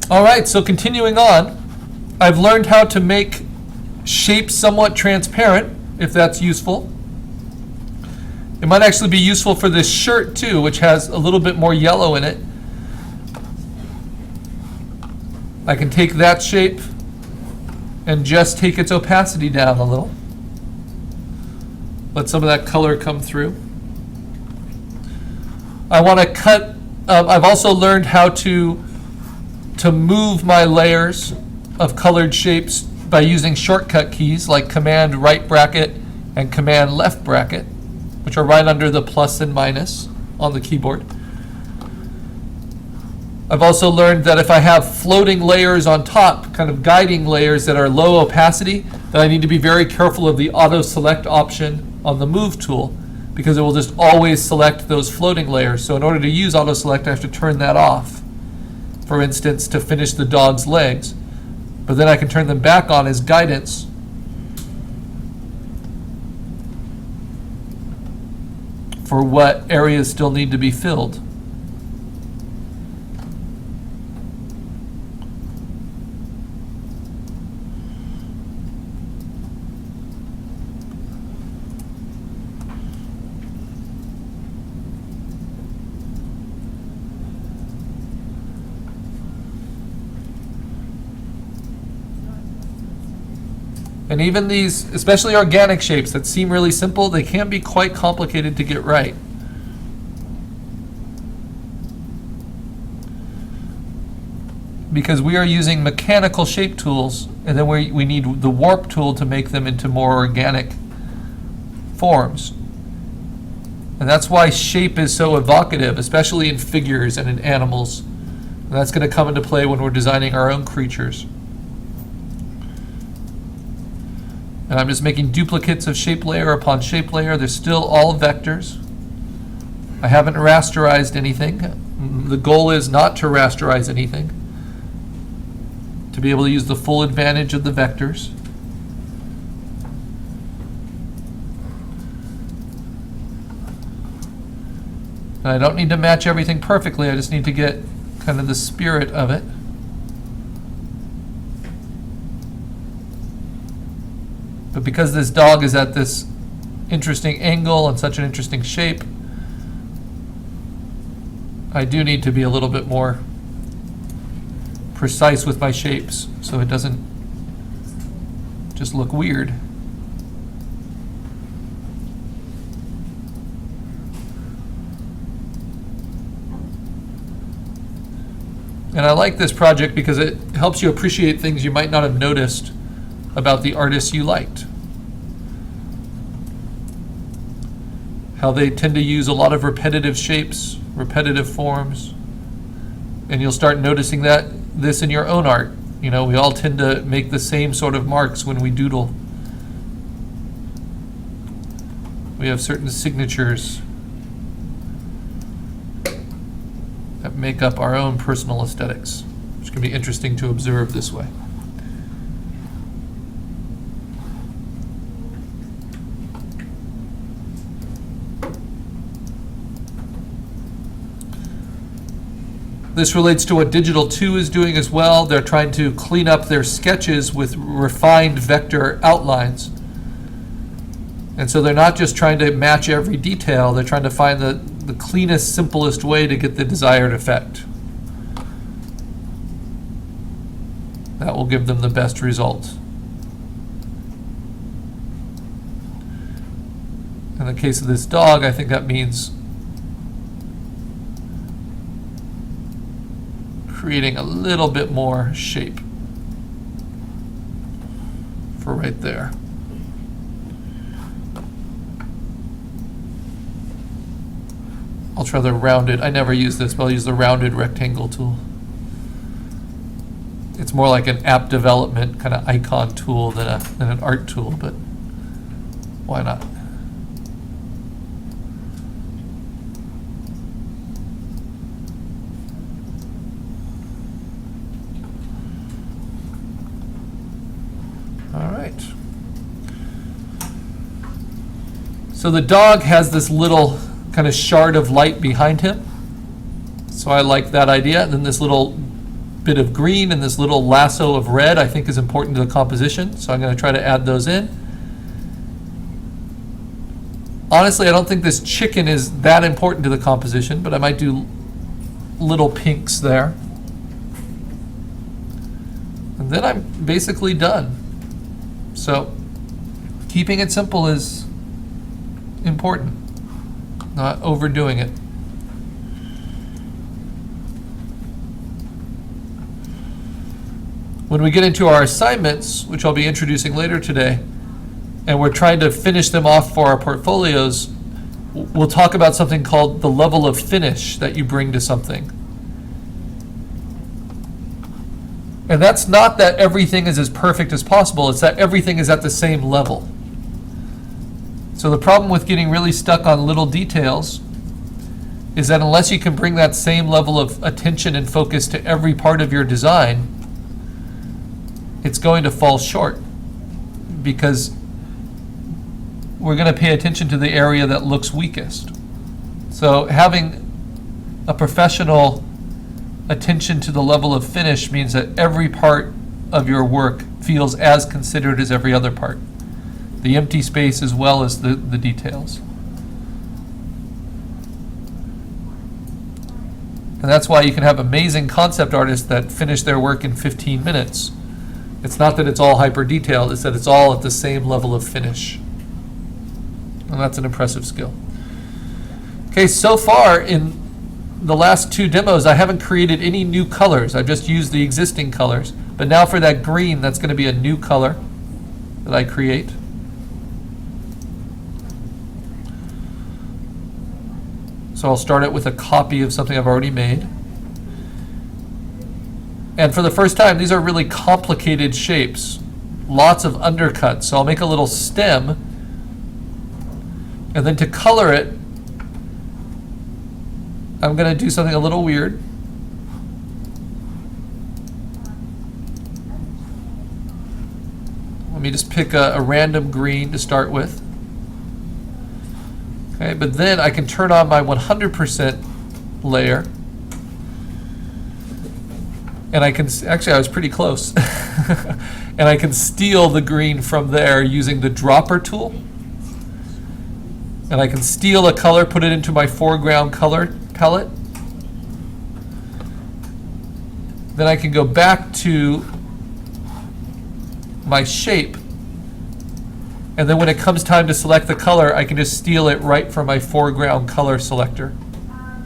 All right, so continuing on, I've learned how to make shapes somewhat transparent, if that's useful. It might actually be useful for this shirt too, which has a little bit more yellow in it. I can take that shape and just take its opacity down a little. Let some of that color come through. I want to cut, I've also learned how to move my layers of colored shapes by using shortcut keys like Command right bracket and Command left bracket, which are right under the plus and minus on the keyboard. I've also learned that if I have floating layers on top, kind of guiding layers that are low opacity, that I need to be very careful of the auto select option on the move tool, because it will just always select those floating layers. So in order to use auto select, I have to turn that off, for instance, to finish the dog's legs. But then I can turn them back on as guidance for what areas still need to be filled. And even these, especially organic shapes that seem really simple, they can be quite complicated to get right. Because we are using mechanical shape tools, and then we need the warp tool to make them into more organic forms. And that's why shape is so evocative, especially in figures and in animals. And that's going to come into play when we're designing our own creatures. And I'm just making duplicates of shape layer upon shape layer. They're still all vectors. I haven't rasterized anything. The goal is not to rasterize anything, to be able to use the full advantage of the vectors. And I don't need to match everything perfectly. I just need to get kind of the spirit of it. But because this dog is at this interesting angle and such an interesting shape, I do need to be a little bit more precise with my shapes so it doesn't just look weird. And I like this project because it helps you appreciate things you might not have noticed about the artists you liked. How they tend to use a lot of repetitive shapes, repetitive forms. And you'll start noticing this in your own art. You know, we all tend to make the same sort of marks when we doodle. We have certain signatures that make up our own personal aesthetics, which can be interesting to observe this way. This relates to what Digital 2 is doing as well. They're trying to clean up their sketches with refined vector outlines. And so they're not just trying to match every detail, they're trying to find the cleanest, simplest way to get the desired effect. That will give them the best results. In the case of this dog, I think that means creating a little bit more shape for right there. I'll try the rounded, I never use this, but I'll use the rounded rectangle tool. It's more like an app development kind of icon tool than an art tool, but why not? All right. So the dog has this little kind of shard of light behind him. So I like that idea. And then this little bit of green and this little lasso of red I think is important to the composition, so I'm going to try to add those in. Honestly, I don't think this chicken is that important to the composition, but I might do little pinks there. And then I'm basically done. So keeping it simple is important, not overdoing it. When we get into our assignments, which I'll be introducing later today, and we're trying to finish them off for our portfolios, we'll talk about something called the level of finish that you bring to something. And that's not that everything is as perfect as possible, it's that everything is at the same level. So the problem with getting really stuck on little details is that unless you can bring that same level of attention and focus to every part of your design, it's going to fall short, because we're going to pay attention to the area that looks weakest. So having a professional attention to the level of finish means that every part of your work feels as considered as every other part, the empty space as well as the details. And that's why you can have amazing concept artists that finish their work in 15 minutes. It's not that it's all hyper detailed, it's that it's all at the same level of finish. And that's an impressive skill. Okay, so far in the last two demos, I haven't created any new colors. I've just used the existing colors. But now for that green, that's going to be a new color that I create. So I'll start it with a copy of something I've already made. And for the first time, these are really complicated shapes. Lots of undercuts. So I'll make a little stem. And then to color it, I'm going to do something a little weird. Let me just pick a random green to start with. Okay, but then I can turn on my 100% layer. And I can, actually I was pretty close. And I can steal the green from there using the dropper tool. And I can steal a color, put it into my foreground color palette. Then I can go back to my shape. And then when it comes time to select the color, I can just steal it right from my foreground color selector,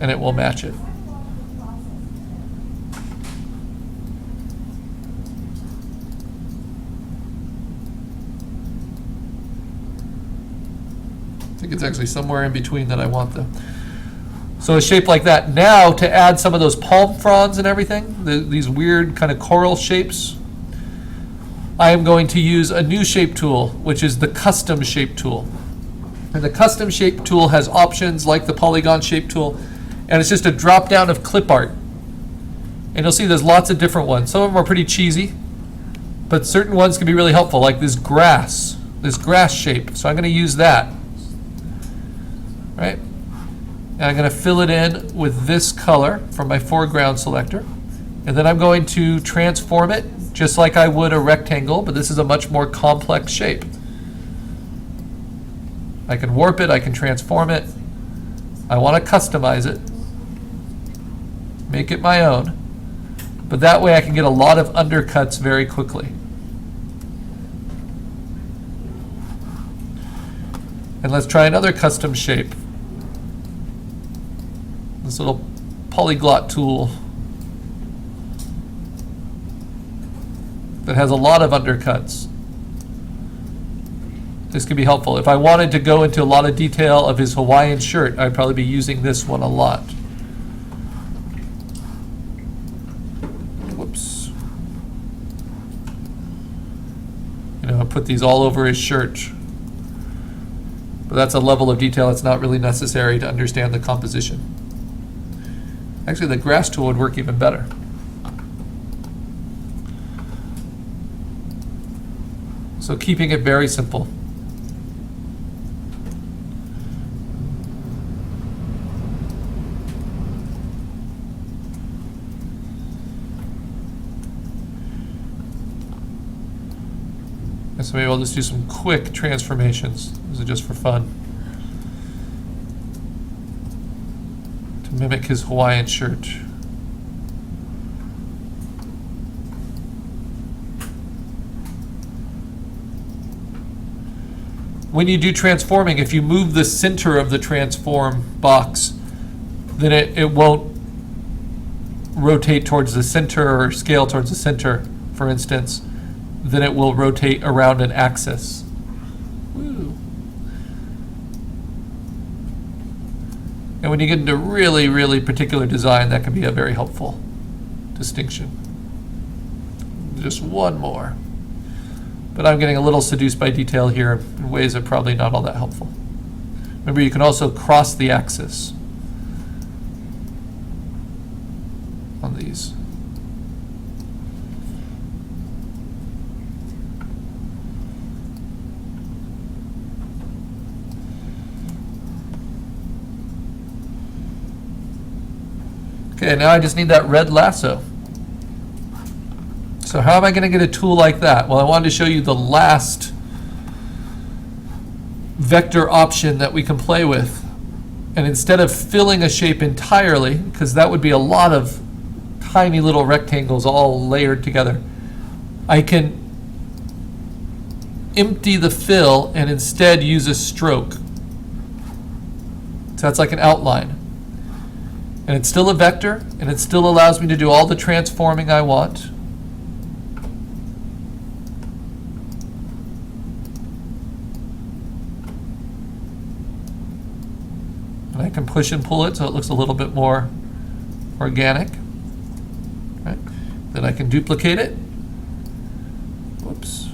and it will match it. I think it's actually somewhere in between that I want them. So a shape like that. Now to add some of those palm fronds and everything, these weird kind of coral shapes, I am going to use a new shape tool, which is the custom shape tool. And the custom shape tool has options like the polygon shape tool, and it's just a drop down of clip art. And you'll see there's lots of different ones. Some of them are pretty cheesy, but certain ones can be really helpful, like this grass shape. So I'm going to use that. Right? And I'm going to fill it in with this color from my foreground selector. And then I'm going to transform it just like I would a rectangle, but this is a much more complex shape. I can warp it, I can transform it. I want to customize it, make it my own, but that way I can get a lot of undercuts very quickly. And let's try another custom shape. This little polyglot tool that has a lot of undercuts. This could be helpful. If I wanted to go into a lot of detail of his Hawaiian shirt, I'd probably be using this one a lot. Whoops. You know, I put these all over his shirt. But that's a level of detail that's not really necessary to understand the composition. Actually, the grass tool would work even better. So keeping it very simple. And so maybe I'll just do some quick transformations. This is just for fun. To mimic his Hawaiian shirt. When you do transforming, if you move the center of the transform box, then it won't rotate towards the center or scale towards the center, for instance. Then it will rotate around an axis. Woo. And when you get into really, really particular design, that can be a very helpful distinction. Just one more. But I'm getting a little seduced by detail here in ways that are probably not all that helpful. Remember, you can also cross the axis on these. Okay, now I just need that red lasso. So how am I going to get a tool like that? Well, I wanted to show you the last vector option that we can play with. And instead of filling a shape entirely, because that would be a lot of tiny little rectangles all layered together, I can empty the fill and instead use a stroke. So that's like an outline. And it's still a vector, and it still allows me to do all the transforming I want. And I can push and pull it so it looks a little bit more organic. Right? Then I can duplicate it. Whoops.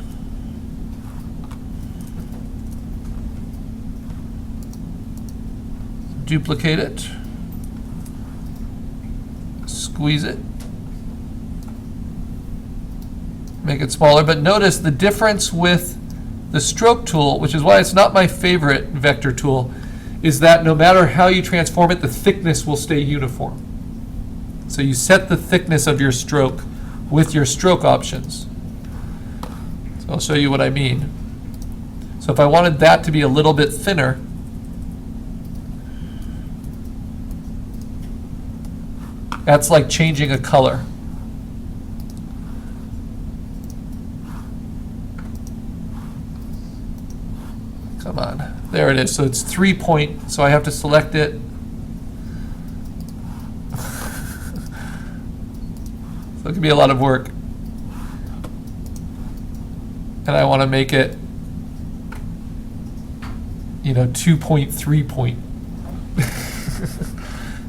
Duplicate it. Squeeze it. Make it smaller. But notice the difference with the stroke tool, which is why it's not my favorite vector tool, is that no matter how you transform it, the thickness will stay uniform. So you set the thickness of your stroke with your stroke options. So I'll show you what I mean. So if I wanted that to be a little bit thinner, that's like changing a color. Come on. There it is. So it's 3 point. So I have to select it. So it can be a lot of work. And I want to make it, 2.3 point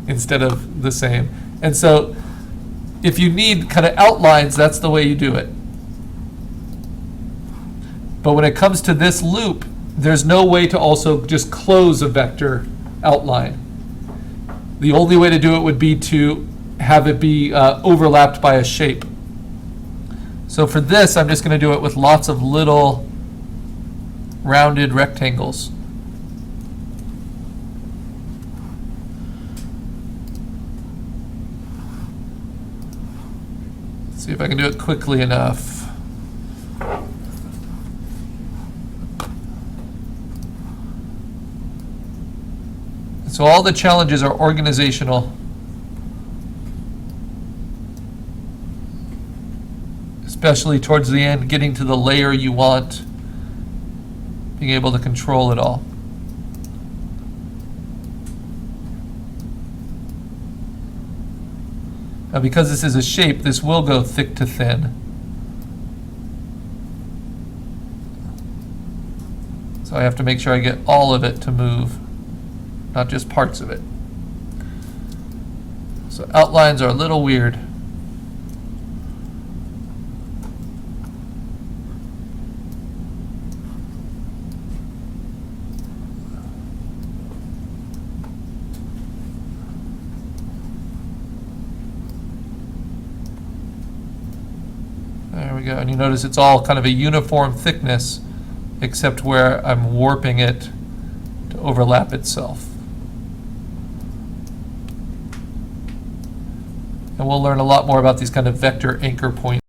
instead of the same. And so if you need kind of outlines, that's the way you do it. But when it comes to this loop, there's no way to also just close a vector outline. The only way to do it would be to have it be overlapped by a shape. So for this, I'm just going to do it with lots of little rounded rectangles. See if I can do it quickly enough. So all the challenges are organizational. Especially towards the end, getting to the layer you want, being able to control it all. Now because this is a shape, this will go thick to thin. So I have to make sure I get all of it to move, not just parts of it. So outlines are a little weird. There we go, and you notice it's all kind of a uniform thickness, except where I'm warping it to overlap itself. And we'll learn a lot more about these kind of vector anchor points.